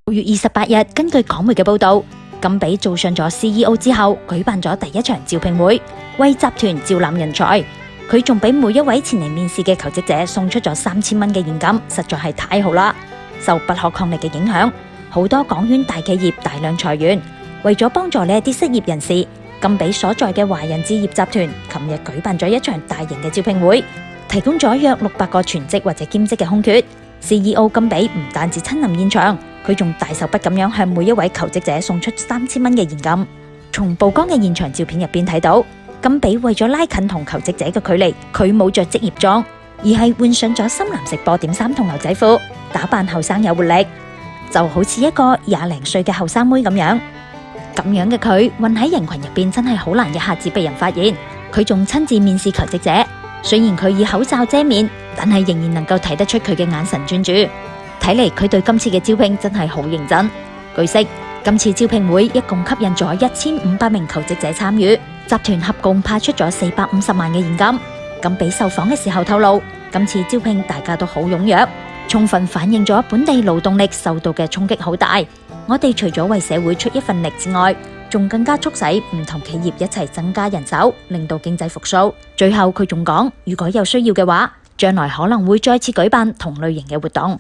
6月28日，根據港媒嘅報道，甘比做上咗 CEO 之後，舉辦咗第一場招聘會，為集團招攬人才。佢仲俾每一位前嚟面試嘅求職者送出咗3000蚊嘅現金，實在係太好啦！受不可抗力嘅影響，好多港圈大企業大量裁員。為咗幫助呢一啲失業人士，甘比所在嘅華人置業集團琴日舉辦咗一場大型嘅招聘會，提供咗約600個全職或者兼職嘅空缺。CEO 甘比唔單止親臨現場，佢仲大手筆咁樣向每一位求職者送出3000蚊嘅現金。從曝光嘅現場照片入邊睇到，甘比為咗拉近同求職者嘅距離，佢冇着職業裝，而係換上咗深藍色波點衫同牛仔褲，打扮後生有活力，就好似一個20零歲嘅後生妹咁樣。咁樣嘅佢混喺人群入邊真係好難一下子被人發現。佢仲親自面試求職者，雖然佢以口罩遮面，但係仍然能夠睇得出佢嘅眼神專注。睇嚟佢對今次嘅招聘真係好認真。據悉，今次招聘會一共吸引咗1500名求職者參與，集團合共派出咗450萬嘅現金。甘比受訪嘅時候透露，今次招聘大家都好踴躍，充分反映咗本地勞動力受到嘅衝擊好大。我哋除咗為社會出一份力之外，仲更加促使唔同企業一齊增加人手，令到經濟復甦。最後佢仲講，如果有需要嘅話，將來可能會再次舉辦同類型嘅活動。